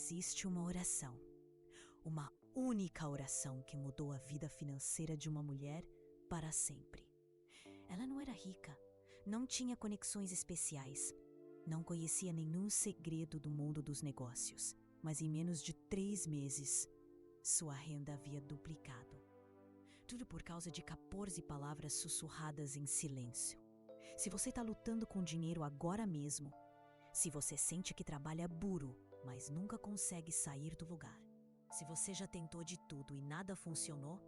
existe uma oração. Uma única oração que mudou a vida financeira de uma mulher para sempre. Ela não era rica, não tinha conexões especiais, não conhecia nenhum segredo do mundo dos negócios, mas em menos de 3 meses, sua renda havia duplicado. Tudo por causa de 14 palavras sussurradas em silêncio. Se você está lutando com dinheiro agora mesmo, se você sente que trabalha duro, mas nunca consegue sair do lugar, se você já tentou de tudo e nada funcionou,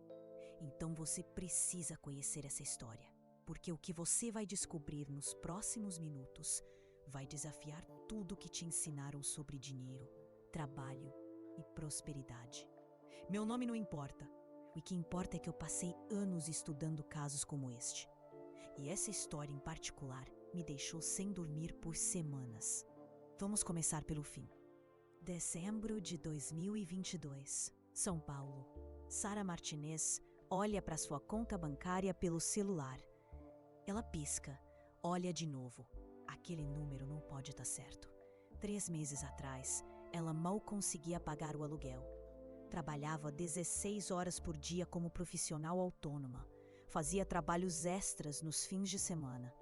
então você precisa conhecer essa história, porque o que você vai descobrir nos próximos minutos vai desafiar tudo que te ensinaram sobre dinheiro, trabalho e prosperidade. Meu nome não importa. O que importa é que eu passei anos estudando casos como este. E essa história em particular me deixou sem dormir por semanas. Vamos começar pelo fim. Dezembro de 2022, São Paulo. Sara Martinez olha para sua conta bancária pelo celular. Ela pisca, olha de novo. Aquele número não pode estar certo. 3 meses atrás, ela mal conseguia pagar o aluguel. Trabalhava 16 horas por dia como profissional autônoma. Fazia trabalhos extras nos fins de semana.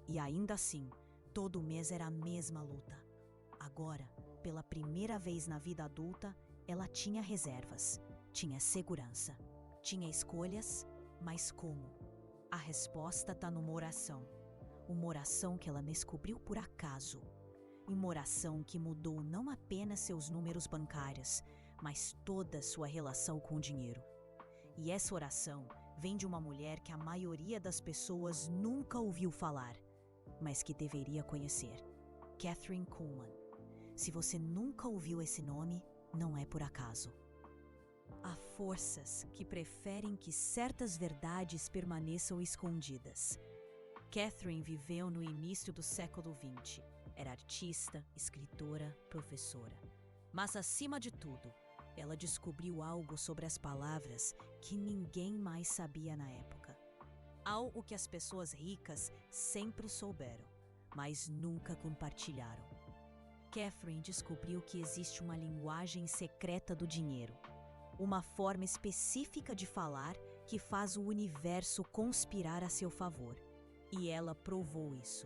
E ainda assim, todo mês era a mesma luta. Agora, pela primeira vez na vida adulta, ela tinha reservas, tinha segurança, tinha escolhas, mas como? A resposta está numa oração. Uma oração que ela descobriu por acaso. Uma oração que mudou não apenas seus números bancários, mas toda sua relação com o dinheiro. E essa oração vem de uma mulher que a maioria das pessoas nunca ouviu falar, mas que deveria conhecer. Kathryn Kuhlman. Se você nunca ouviu esse nome, não é por acaso. Há forças que preferem que certas verdades permaneçam escondidas. Kathryn viveu no início do século XX. Era artista, escritora, professora. Mas, acima de tudo, ela descobriu algo sobre as palavras que ninguém mais sabia na época. Algo que as pessoas ricas sempre souberam, mas nunca compartilharam. Kathryn descobriu que existe uma linguagem secreta do dinheiro. Uma forma específica de falar que faz o universo conspirar a seu favor. E ela provou isso.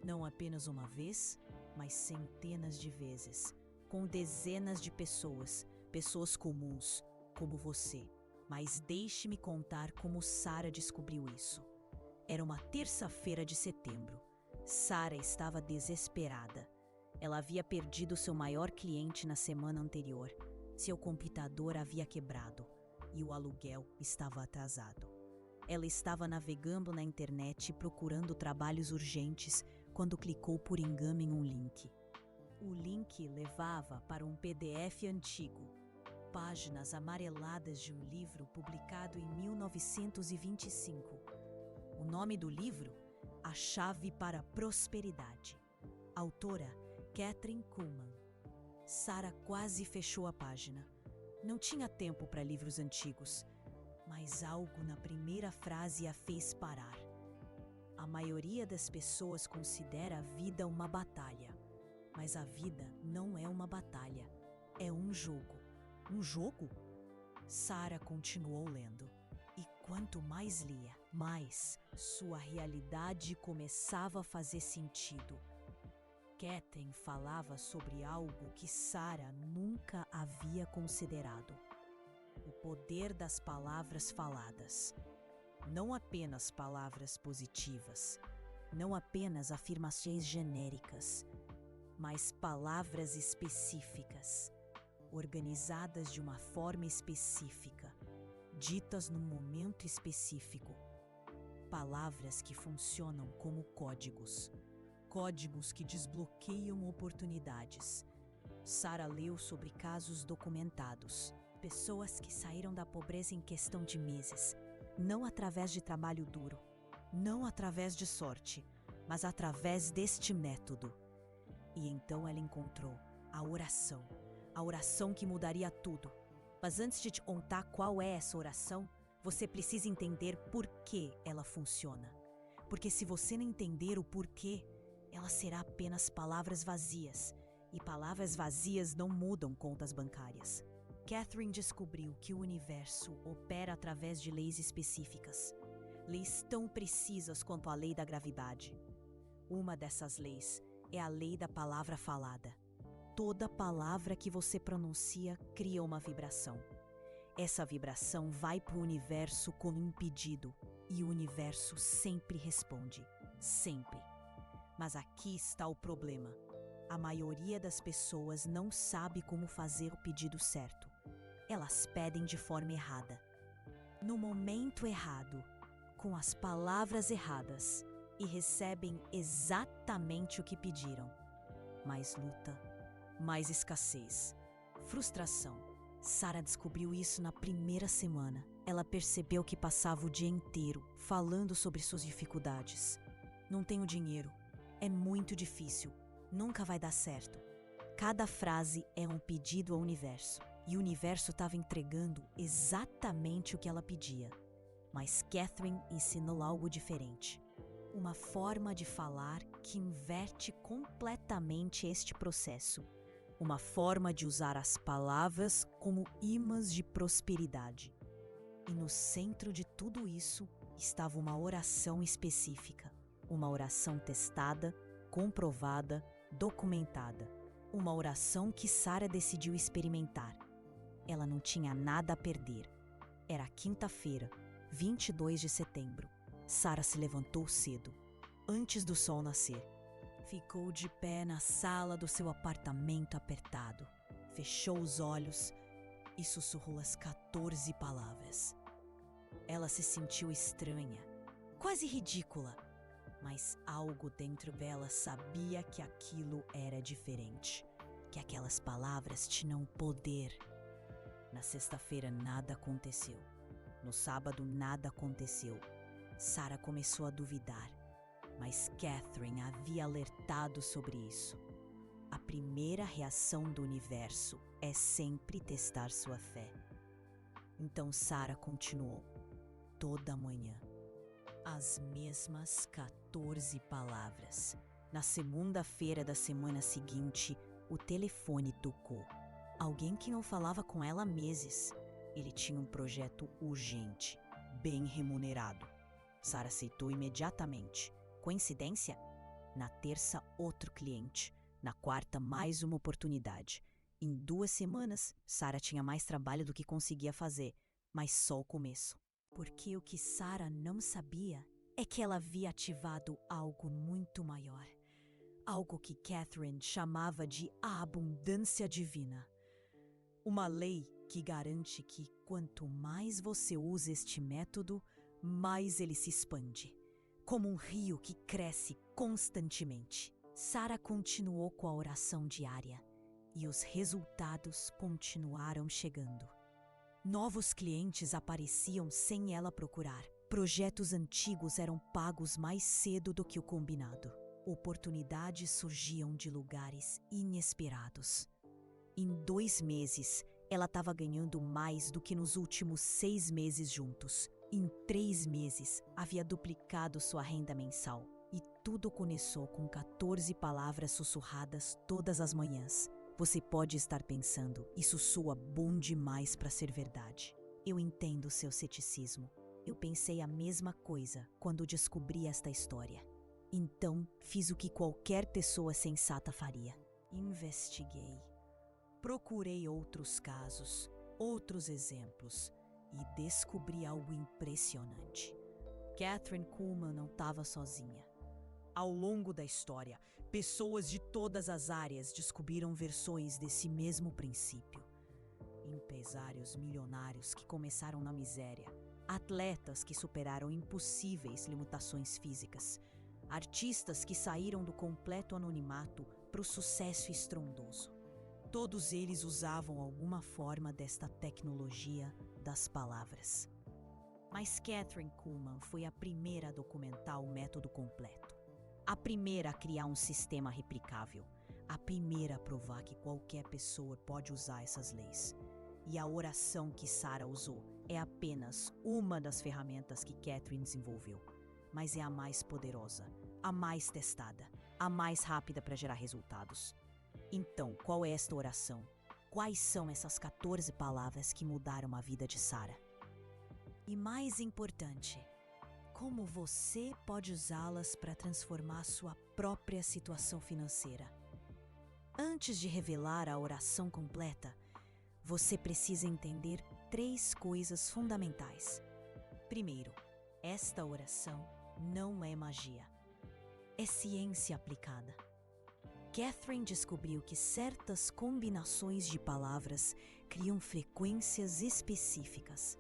Não apenas uma vez, mas centenas de vezes, com dezenas de pessoas comuns, como você. Mas deixe-me contar como Sara descobriu isso. Era uma terça-feira de setembro. Sara estava desesperada. Ela havia perdido seu maior cliente na semana anterior. Seu computador havia quebrado e o aluguel estava atrasado. Ela estava navegando na internet procurando trabalhos urgentes quando clicou por engano em um link. O link levava para um PDF antigo, páginas amareladas de um livro publicado em 1925. O nome do livro? A Chave para a Prosperidade. Autora, Kathryn Kuhlman. Sara quase fechou a página. Não tinha tempo para livros antigos. Mas algo na primeira frase a fez parar. A maioria das pessoas considera a vida uma batalha. Mas a vida não é uma batalha. É um jogo. Um jogo? Sara continuou lendo. E quanto mais lia, mais sua realidade começava a fazer sentido. Kathryn falava sobre algo que Sara nunca havia considerado. O poder das palavras faladas. Não apenas palavras positivas, não apenas afirmações genéricas, mas palavras específicas, organizadas de uma forma específica, ditas num momento específico. Palavras que funcionam como códigos. Códigos que desbloqueiam oportunidades. Sara leu sobre casos documentados. Pessoas que saíram da pobreza em questão de meses, não através de trabalho duro, não através de sorte, mas através deste método. E então ela encontrou a oração que mudaria tudo. Mas antes de te contar qual é essa oração, você precisa entender por que ela funciona. Porque se você não entender o porquê, ela será apenas palavras vazias, E palavras vazias não mudam contas bancárias. Catherine descobriu que o universo opera através de leis específicas. Leis tão precisas quanto a lei da gravidade. Uma dessas leis é a lei da palavra falada. Toda palavra que você pronuncia cria uma vibração. Essa vibração vai para o universo como um pedido, e o universo sempre responde. Sempre. Mas aqui está o problema. A maioria das pessoas não sabe como fazer o pedido certo. Elas pedem de forma errada, no momento errado, com as palavras erradas, e recebem exatamente o que pediram. Mais luta, mais escassez, frustração. Sarah descobriu isso na primeira semana. Ela percebeu que passava o dia inteiro falando sobre suas dificuldades. Não tenho dinheiro, é muito difícil, nunca vai dar certo. Cada frase é um pedido ao universo, e o universo estava entregando exatamente o que ela pedia. Mas Catherine ensinou algo diferente. Uma forma de falar que inverte completamente este processo. Uma forma de usar as palavras como ímãs de prosperidade. E no centro de tudo isso estava uma oração específica. Uma oração testada, comprovada, documentada. Uma oração que Sarah decidiu experimentar. Ela não tinha nada a perder. Era quinta-feira, 22 de setembro. Sarah se levantou cedo, antes do sol nascer. Ficou de pé na sala do seu apartamento apertado. Fechou os olhos e sussurrou as 14 palavras. Ela se sentiu estranha, quase ridícula, mas algo dentro dela sabia que aquilo era diferente, que aquelas palavras tinham poder. Na sexta-feira nada aconteceu. No sábado nada aconteceu. Sarah começou a duvidar, mas Catherine havia alertado sobre isso. A primeira reação do universo é sempre testar sua fé. Então Sarah continuou, toda manhã, as mesmas 14 palavras. Na segunda-feira da semana seguinte, o telefone tocou. Alguém que não falava com ela há meses. Ele tinha um projeto urgente, bem remunerado. Sarah aceitou imediatamente. Coincidência? Na terça, outro cliente. Na quarta, mais uma oportunidade. Em 2 semanas, Sarah tinha mais trabalho do que conseguia fazer, mas só o começo. Porque o que Sarah não sabia é que ela havia ativado algo muito maior. Algo que Catherine chamava de a abundância divina. Uma lei que garante que quanto mais você usa este método, mais ele se expande. Como um rio que cresce constantemente. Sarah continuou com a oração diária e os resultados continuaram chegando. Novos clientes apareciam sem ela procurar. Projetos antigos eram pagos mais cedo do que o combinado. Oportunidades surgiam de lugares inesperados. Em 2 meses, ela estava ganhando mais do que nos últimos 6 meses juntos. Em 3 meses, havia duplicado sua renda mensal. E tudo começou com 14 palavras sussurradas todas as manhãs. Você pode estar pensando, isso soa bom demais para ser verdade. Eu entendo o seu ceticismo. Eu pensei a mesma coisa quando descobri esta história. Então, fiz o que qualquer pessoa sensata faria. Investiguei. Procurei outros casos, outros exemplos e descobri algo impressionante. Catherine Kuhlman não estava sozinha. Ao longo da história, pessoas de todas as áreas descobriram versões desse mesmo princípio. Empresários milionários que começaram na miséria, atletas que superaram impossíveis limitações físicas, artistas que saíram do completo anonimato para o sucesso estrondoso. Todos eles usavam alguma forma desta tecnologia das palavras. Mas Catherine Kuhlman foi a primeira a documentar o método completo. A primeira a criar um sistema replicável. A primeira a provar que qualquer pessoa pode usar essas leis. E a oração que Sarah usou é apenas uma das ferramentas que Catherine desenvolveu. Mas é a mais poderosa, a mais testada, a mais rápida para gerar resultados. Então, qual é esta oração? Quais são essas 14 palavras que mudaram a vida de Sara? E mais importante, como você pode usá-las para transformar sua própria situação financeira? Antes de revelar a oração completa, você precisa entender 3 coisas fundamentais. Primeiro, esta oração não é magia. É ciência aplicada. Catherine descobriu que certas combinações de palavras criam frequências específicas.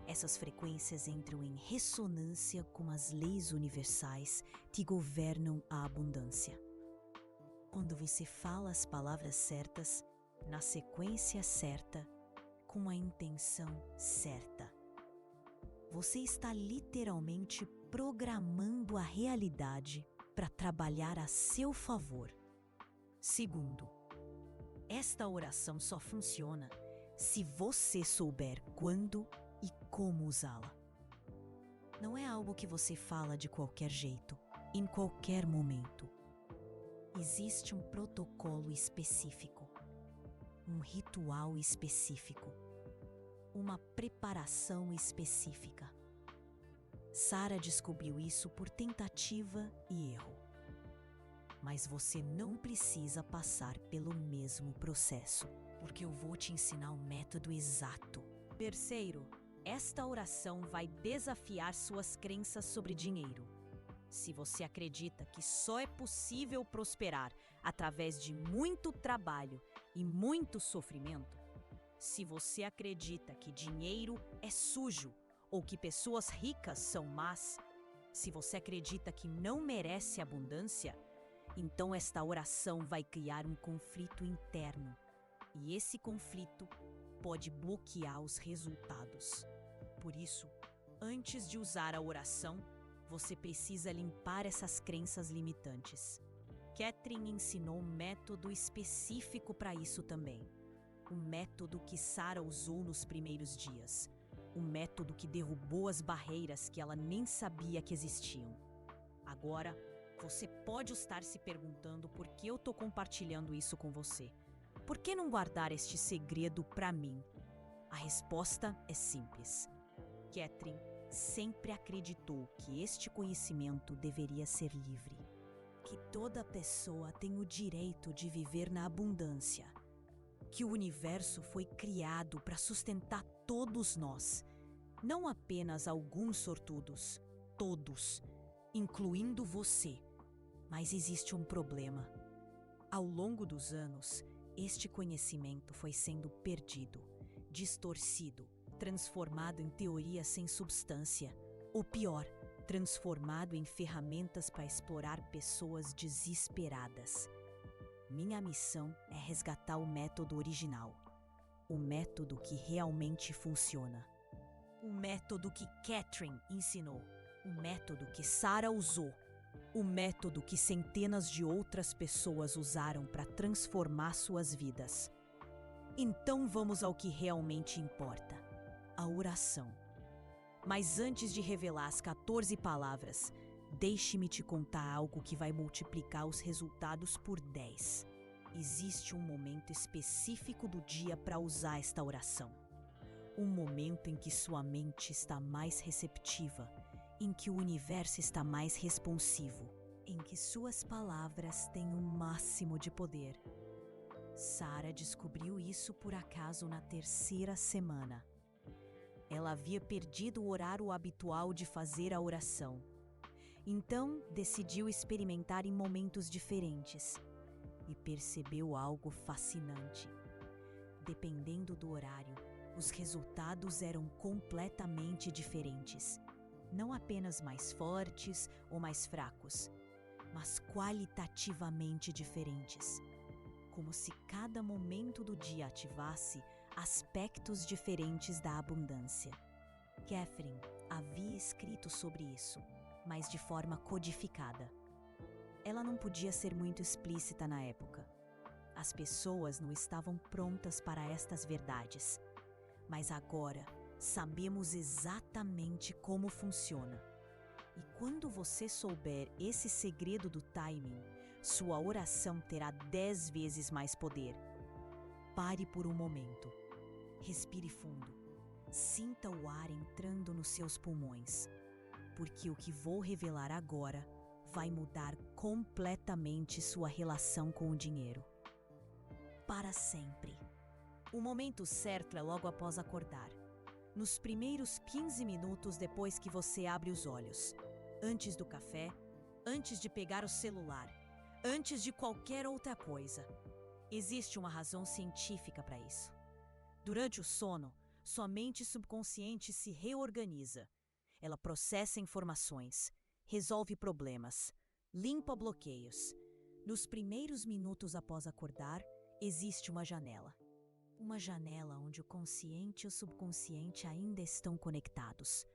Essas frequências entram em ressonância com as leis universais que governam a abundância. Quando você fala as palavras certas, na sequência certa, com a intenção certa, você está literalmente programando a realidade para trabalhar a seu favor. Segundo, esta oração só funciona se você souber quando e como usá-la. Não é algo que você fala de qualquer jeito, em qualquer momento. Existe um protocolo específico, um ritual específico, uma preparação específica. Sara descobriu isso por tentativa e erro. Mas você não precisa passar pelo mesmo processo, porque eu vou te ensinar o método exato. Terceiro, esta oração vai desafiar suas crenças sobre dinheiro. Se você acredita que só é possível prosperar através de muito trabalho e muito sofrimento, se você acredita que dinheiro é sujo ou que pessoas ricas são más, se você acredita que não merece abundância, então esta oração vai criar um conflito interno. E esse conflito pode bloquear os resultados. Por isso, antes de usar a oração, você precisa limpar essas crenças limitantes. Catherine ensinou um método específico para isso também. O método que Sara usou nos primeiros dias. Um método que derrubou as barreiras que ela nem sabia que existiam. Agora, você pode estar se perguntando por que eu estou compartilhando isso com você. Por que não guardar este segredo para mim? A resposta é simples. Catherine sempre acreditou que este conhecimento deveria ser livre. Que toda pessoa tem o direito de viver na abundância. Que o universo foi criado para sustentar todos nós. Não apenas alguns sortudos, todos, incluindo você. Mas existe um problema. Ao longo dos anos, este conhecimento foi sendo perdido, distorcido, transformado em teorias sem substância, ou pior, transformado em ferramentas para explorar pessoas desesperadas. Minha missão é resgatar o método original, o método que realmente funciona, o método que Catherine ensinou, o método que Sara usou, o método que centenas de outras pessoas usaram para transformar suas vidas. Então vamos ao que realmente importa, a oração. Mas antes de revelar as 14 palavras, deixe-me te contar algo que vai multiplicar os resultados por 10. Existe um momento específico do dia para usar esta oração. Um momento em que sua mente está mais receptiva, em que o universo está mais responsivo, em que suas palavras têm o máximo de poder. Sara descobriu isso por acaso na 3ª semana. Ela havia perdido o horário habitual de fazer a oração. Então, decidiu experimentar em momentos diferentes e percebeu algo fascinante. Dependendo do horário, os resultados eram completamente diferentes. Não apenas mais fortes ou mais fracos, mas qualitativamente diferentes. Como se cada momento do dia ativasse aspectos diferentes da abundância. Catherine havia escrito sobre isso, mas de forma codificada. Ela não podia ser muito explícita na época. As pessoas não estavam prontas para estas verdades. Mas agora sabemos exatamente como funciona. E quando você souber esse segredo do timing, sua oração terá 10 vezes mais poder. Pare por um momento. Respire fundo. Sinta o ar entrando nos seus pulmões, porque o que vou revelar agora vai mudar completamente sua relação com o dinheiro. Para sempre. O momento certo é logo após acordar. Nos primeiros 15 minutos depois que você abre os olhos. Antes do café, antes de pegar o celular, antes de qualquer outra coisa. Existe uma razão científica para isso. Durante o sono, sua mente subconsciente se reorganiza. Ela processa informações, resolve problemas, limpa bloqueios. Nos primeiros minutos após acordar, existe uma janela. Uma janela onde o consciente e o subconsciente ainda estão conectados.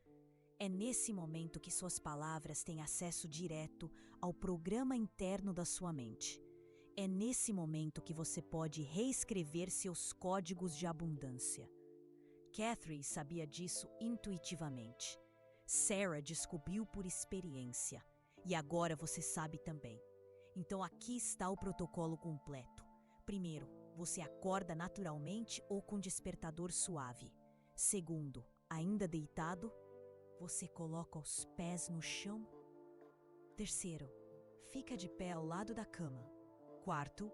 É nesse momento que suas palavras têm acesso direto ao programa interno da sua mente. É nesse momento que você pode reescrever seus códigos de abundância. Catherine sabia disso intuitivamente. Sarah descobriu por experiência. E agora você sabe também. Então aqui está o protocolo completo. Primeiro, você acorda naturalmente ou com despertador suave. Segundo, ainda deitado, você coloca os pés no chão. Terceiro, fica de pé ao lado da cama. Quarto,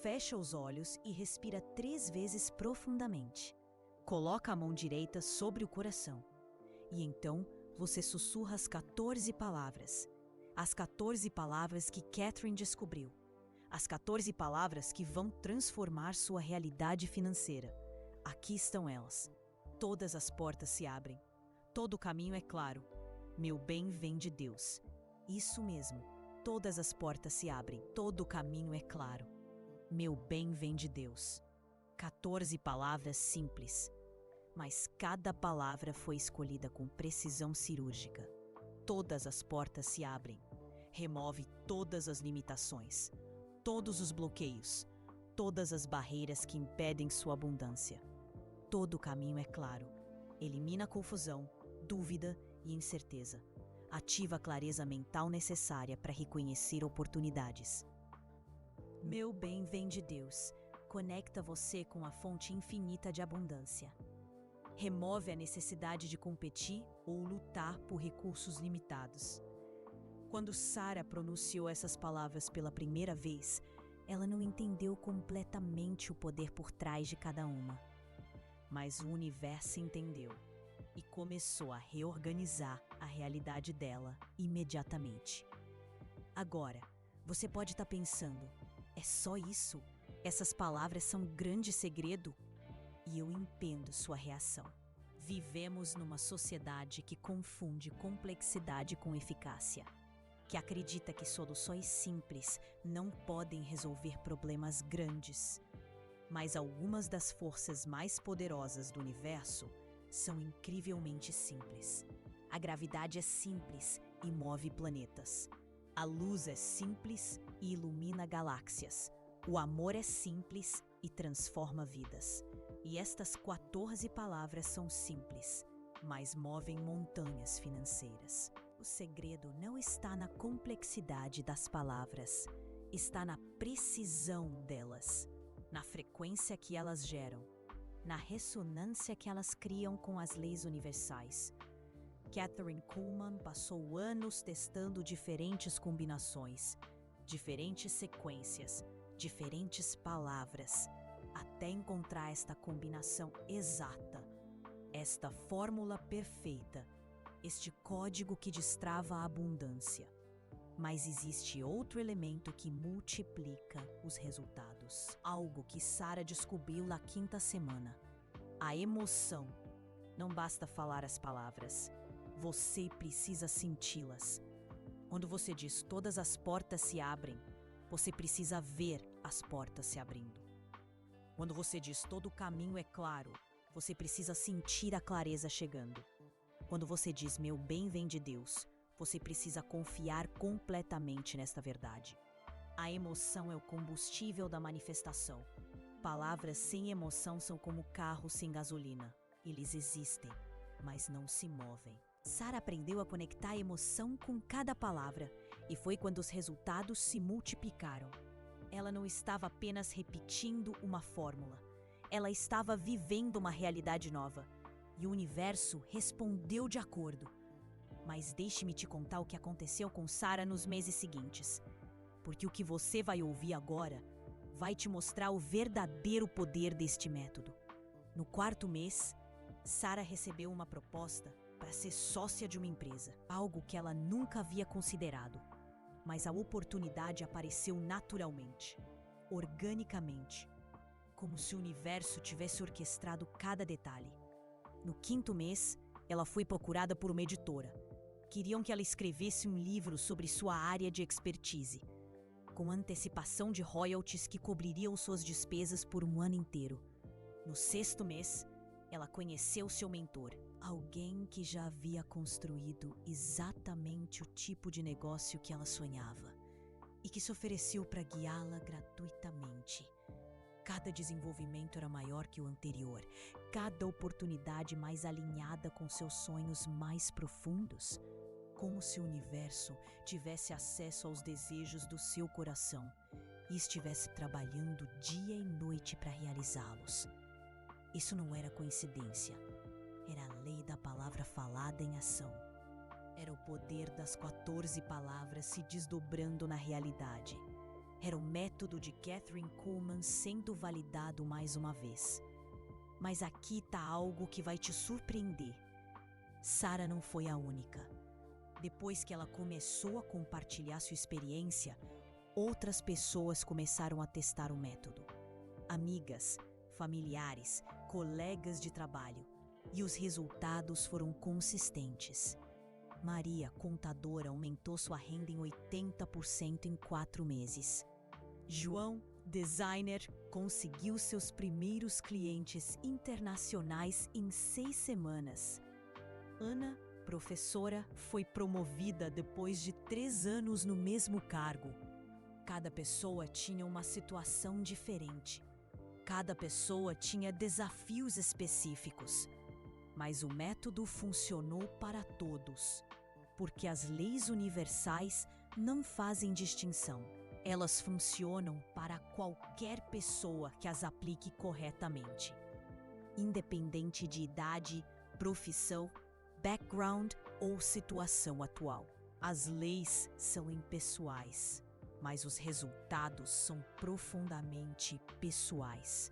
fecha os olhos e respira 3 vezes profundamente. Coloca a mão direita sobre o coração. E então, você sussurra as 14 palavras. As 14 palavras que Catherine descobriu. As 14 palavras que vão transformar sua realidade financeira. Aqui estão elas. Todas as portas se abrem. Todo o caminho é claro. Meu bem vem de Deus. Isso mesmo. Todas as portas se abrem. Todo o caminho é claro. Meu bem vem de Deus. 14 palavras simples. Mas cada palavra foi escolhida com precisão cirúrgica. Todas as portas se abrem. Remove todas as limitações. Todos os bloqueios. Todas as barreiras que impedem sua abundância. Todo o caminho é claro. Elimina a confusão, dúvida e incerteza. Ativa a clareza mental necessária para reconhecer oportunidades. Meu bem vem de Deus. Conecta você com a fonte infinita de abundância. Remove a necessidade de competir ou lutar por recursos limitados. Quando Sarah pronunciou essas palavras pela primeira vez, ela não entendeu completamente o poder por trás de cada uma. Mas o universo entendeu e começou a reorganizar a realidade dela imediatamente. Agora, você pode estar pensando, é só isso? Essas palavras são um grande segredo? E eu entendo sua reação. Vivemos numa sociedade que confunde complexidade com eficácia, que acredita que soluções simples não podem resolver problemas grandes. Mas algumas das forças mais poderosas do universo são incrivelmente simples. A gravidade é simples e move planetas. A luz é simples e ilumina galáxias. O amor é simples e transforma vidas. E estas 14 palavras são simples, mas movem montanhas financeiras. O segredo não está na complexidade das palavras, está na precisão delas, na frequência que elas geram, na ressonância que elas criam com as leis universais. Kathryn Kuhlman passou anos testando diferentes combinações, diferentes sequências, diferentes palavras, até encontrar esta combinação exata, esta fórmula perfeita, este código que destrava a abundância. Mas existe outro elemento que multiplica os resultados. Algo que Sarah descobriu na 5ª semana. A emoção. Não basta falar as palavras. Você precisa senti-las. Quando você diz todas as portas se abrem, você precisa ver as portas se abrindo. Quando você diz todo o caminho é claro, você precisa sentir a clareza chegando. Quando você diz meu bem vem de Deus, você precisa confiar completamente nesta verdade. A emoção é o combustível da manifestação. Palavras sem emoção são como carros sem gasolina. Eles existem, mas não se movem. Sarah aprendeu a conectar a emoção com cada palavra, E foi quando os resultados se multiplicaram. Ela não estava apenas repetindo uma fórmula. Ela estava vivendo uma realidade nova. E o universo respondeu de acordo. Mas deixe-me te contar o que aconteceu com Sarah nos meses seguintes. Porque o que você vai ouvir agora vai te mostrar o verdadeiro poder deste método. No 4º mês, Sarah recebeu uma proposta para ser sócia de uma empresa, algo que ela nunca havia considerado. Mas a oportunidade apareceu naturalmente, organicamente, como se o universo tivesse orquestrado cada detalhe. No 5º mês, ela foi procurada por uma editora. Queriam que ela escrevesse um livro sobre sua área de expertise, com antecipação de royalties que cobririam suas despesas por um ano inteiro. No 6º mês, ela conheceu seu mentor, alguém que já havia construído exatamente o tipo de negócio que ela sonhava e que se ofereceu para guiá-la gratuitamente. Cada desenvolvimento era maior que o anterior, cada oportunidade mais alinhada com seus sonhos mais profundos, como se o universo tivesse acesso aos desejos do seu coração e estivesse trabalhando dia e noite para realizá-los. Isso não era coincidência, era a lei da palavra falada em ação. Era o poder das 14 palavras se desdobrando na realidade. Era o método de Katherine Kuhlman sendo validado mais uma vez. Mas aqui está algo que vai te surpreender. Sarah não foi a única. Depois que ela começou a compartilhar sua experiência, outras pessoas começaram a testar o método. Amigas, familiares, colegas de trabalho. E os resultados foram consistentes. Maria, contadora, aumentou sua renda em 80% em 4 meses. João, designer, conseguiu seus primeiros clientes internacionais em 6 semanas. Ana, professora, foi promovida depois de 3 anos no mesmo cargo. Cada pessoa tinha uma situação diferente. Cada pessoa tinha desafios específicos. Mas o método funcionou para todos, porque as leis universais não fazem distinção. Elas funcionam para qualquer pessoa que as aplique corretamente, independente de idade, profissão, background ou situação atual. As leis são impessoais, mas os resultados são profundamente pessoais.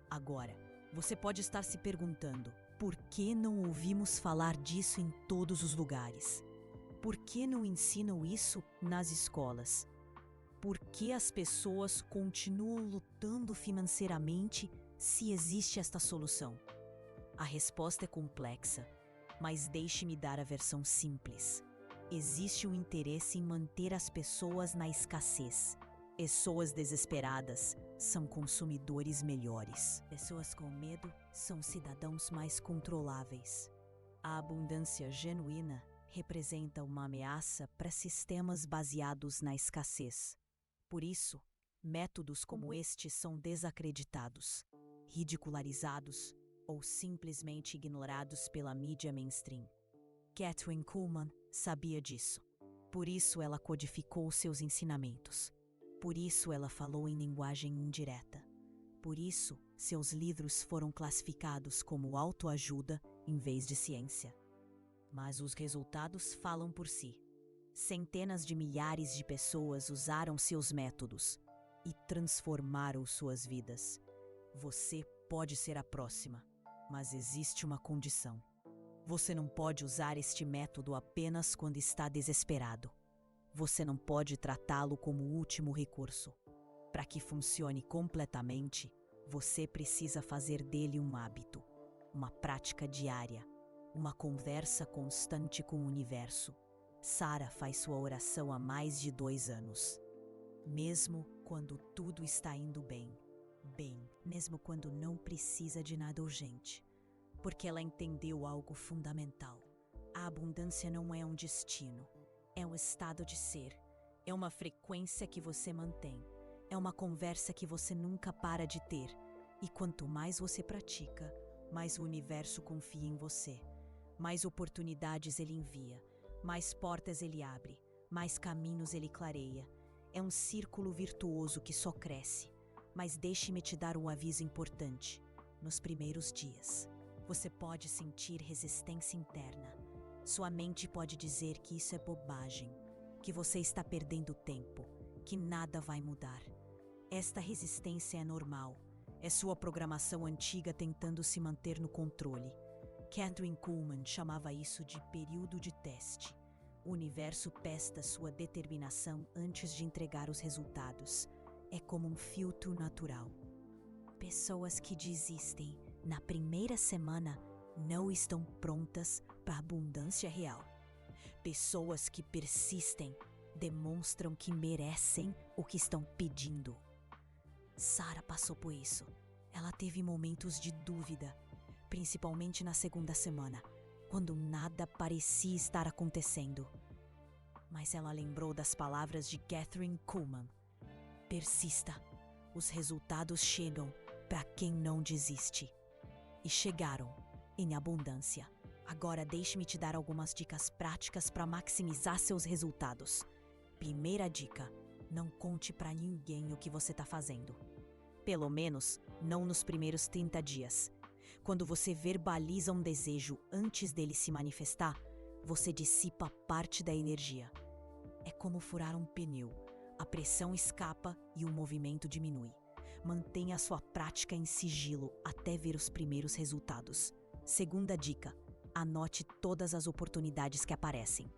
Agora, você pode estar se perguntando: por que não ouvimos falar disso em todos os lugares? Por que não ensinam isso nas escolas? Por que as pessoas continuam lutando financeiramente se existe esta solução? A resposta é complexa, mas deixe-me dar a versão simples. Existe um interesse em manter as pessoas na escassez. Pessoas desesperadas são consumidores melhores. Pessoas com medo são cidadãos mais controláveis. A abundância genuína representa uma ameaça para sistemas baseados na escassez. Por isso, métodos como este são desacreditados, ridicularizados ou simplesmente ignorados pela mídia mainstream. Katherine Kuhlman sabia disso. Por isso ela codificou seus ensinamentos. Por isso ela falou em linguagem indireta. Por isso, seus livros foram classificados como autoajuda em vez de ciência. Mas os resultados falam por si. Centenas de milhares de pessoas usaram seus métodos e transformaram suas vidas. Você pode ser a próxima, mas existe uma condição. Você não pode usar este método apenas quando está desesperado. Você não pode tratá-lo como último recurso. Para que funcione completamente, você precisa fazer dele um hábito, uma prática diária, uma conversa constante com o universo. Sarah faz sua oração há mais de 2 anos. Mesmo quando tudo está indo bem, mesmo quando não precisa de nada urgente. Porque ela entendeu algo fundamental. A abundância não é um destino. É um estado de ser, é uma frequência que você mantém, é uma conversa que você nunca para de ter. E quanto mais você pratica, mais o universo confia em você, mais oportunidades ele envia, mais portas ele abre, mais caminhos ele clareia. É um círculo virtuoso que só cresce. Mas deixe-me te dar um aviso importante. Nos primeiros dias, você pode sentir resistência interna. Sua mente pode dizer que isso é bobagem, que você está perdendo tempo, que nada vai mudar. Esta resistência é normal. É sua programação antiga tentando se manter no controle. Kathryn Kuhlman chamava isso de período de teste. O universo testa sua determinação antes de entregar os resultados. É como um filtro natural. Pessoas que desistem na primeira semana não estão prontas para a abundância real. Pessoas que persistem demonstram que merecem o que estão pedindo. Sarah passou por isso. Ela teve momentos de dúvida, principalmente na segunda semana, quando nada parecia estar acontecendo. Mas ela lembrou das palavras de Kathryn Kuhlman. Persista. Os resultados chegam para quem não desiste. E chegaram, em abundância. Agora deixe-me te dar algumas dicas práticas para maximizar seus resultados. Primeira dica: não conte para ninguém o que você está fazendo. Pelo menos, não nos primeiros 30 dias. Quando você verbaliza um desejo antes dele se manifestar, você dissipa parte da energia. É como furar um pneu. A pressão escapa e o movimento diminui. Mantenha a sua prática em sigilo até ver os primeiros resultados. Segunda dica: anote todas as oportunidades que aparecem,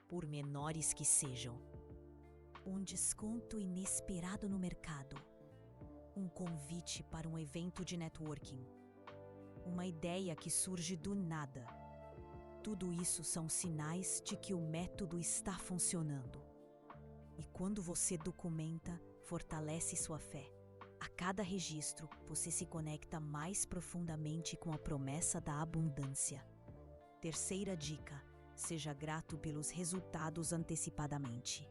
por menores que sejam. Um desconto inesperado no mercado. Um convite para um evento de networking. Uma ideia que surge do nada. Tudo isso são sinais de que o método está funcionando. E quando você documenta, fortalece sua fé. A cada registro, você se conecta mais profundamente com a promessa da abundância. Terceira dica: seja grato pelos resultados antecipadamente.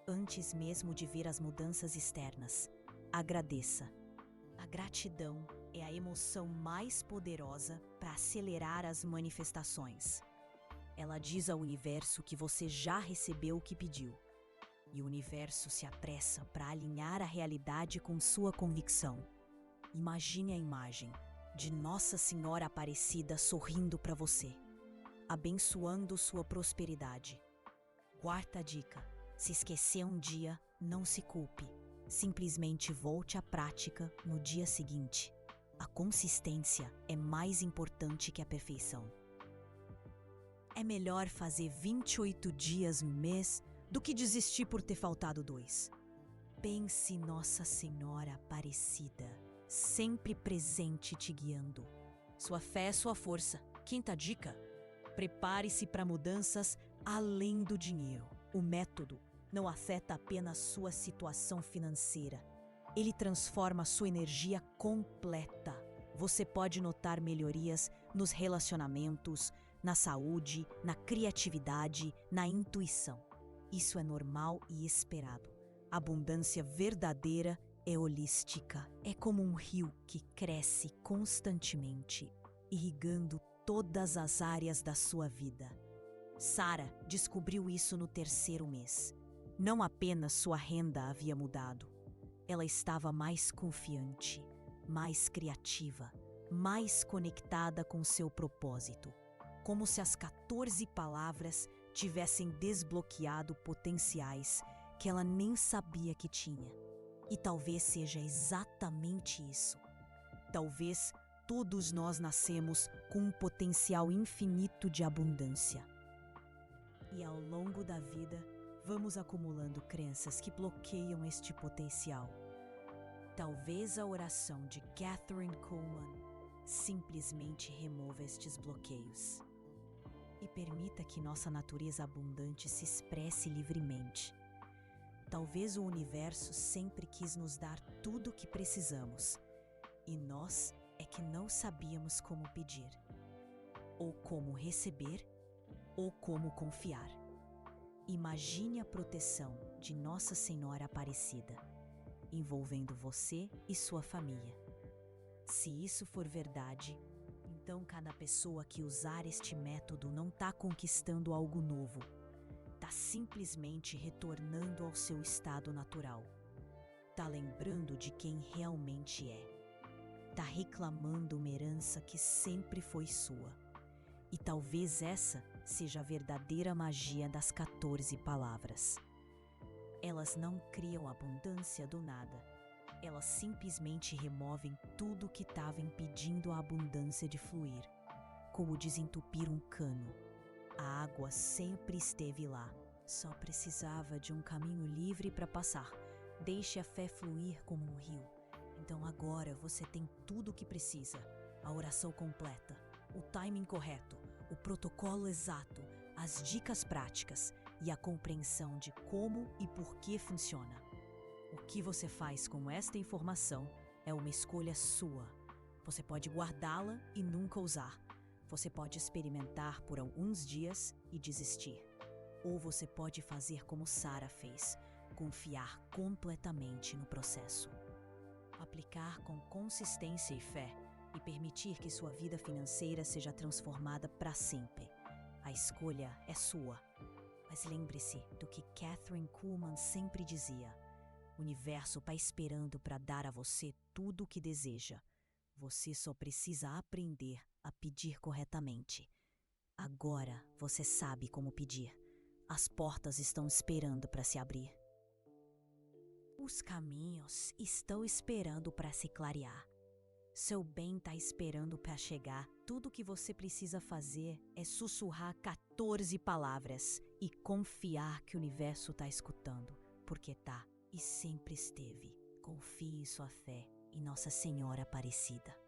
Antes mesmo de ver as mudanças externas, agradeça. A gratidão é a emoção mais poderosa para acelerar as manifestações. Ela diz ao universo que você já recebeu o que pediu. E o universo se apressa para alinhar a realidade com sua convicção. Imagine a imagem de Nossa Senhora Aparecida sorrindo para você, abençoando sua prosperidade. Quarta dica: se esquecer um dia, não se culpe. Simplesmente volte à prática no dia seguinte. A consistência é mais importante que a perfeição. É melhor fazer 28 dias no mês do que desistir por ter faltado 2. Pense Nossa Senhora Aparecida, sempre presente te guiando. Sua fé é sua força. Quinta dica: prepare-se para mudanças além do dinheiro. O método não afeta apenas sua situação financeira. Ele transforma sua energia completa. Você pode notar melhorias nos relacionamentos, na saúde, na criatividade, na intuição. Isso é normal e esperado. A abundância verdadeira é holística. É como um rio que cresce constantemente, irrigando todas as áreas da sua vida. Sarah descobriu isso no 3º mês. Não apenas sua renda havia mudado. Ela estava mais confiante, mais criativa, mais conectada com seu propósito. Como se as 14 palavras tivessem desbloqueado potenciais que ela nem sabia que tinha. E talvez seja exatamente isso. Talvez todos nós nascemos com um potencial infinito de abundância. E ao longo da vida, vamos acumulando crenças que bloqueiam este potencial. Talvez a oração de Kathryn Kuhlman simplesmente remova estes bloqueios e permita que nossa natureza abundante se expresse livremente. Talvez o universo sempre quis nos dar tudo o que precisamos, e nós é que não sabíamos como pedir, ou como receber, ou como confiar. Imagine a proteção de Nossa Senhora Aparecida, envolvendo você e sua família. Se isso for verdade, então cada pessoa que usar este método não está conquistando algo novo, está tá simplesmente retornando ao seu estado natural. Tá lembrando de quem realmente é. Tá reclamando uma herança que sempre foi sua. E talvez essa seja a verdadeira magia das 14 palavras. Elas não criam abundância do nada. Elas simplesmente removem tudo que estava impedindo a abundância de fluir, como desentupir um cano. A água sempre esteve lá, só precisava de um caminho livre para passar. Deixe a fé fluir como um rio. Então agora você tem tudo o que precisa: a oração completa, o timing correto, o protocolo exato, as dicas práticas e a compreensão de como e por que funciona. O que você faz com esta informação é uma escolha sua. Você pode guardá-la e nunca usar. Você pode experimentar por alguns dias e desistir. Ou você pode fazer como Sara fez, confiar completamente no processo. Aplicar com consistência e fé e permitir que sua vida financeira seja transformada para sempre. A escolha é sua. Mas lembre-se do que Kathryn Kuhlman sempre dizia: o universo está esperando para dar a você tudo o que deseja. Você só precisa aprender a pedir corretamente. Agora você sabe como pedir. As portas estão esperando para se abrir. Os caminhos estão esperando para se clarear. Seu bem está esperando para chegar. Tudo o que você precisa fazer é sussurrar 14 palavras e confiar que o universo está escutando, porque tá e sempre esteve. Confie em sua fé e Nossa Senhora Aparecida.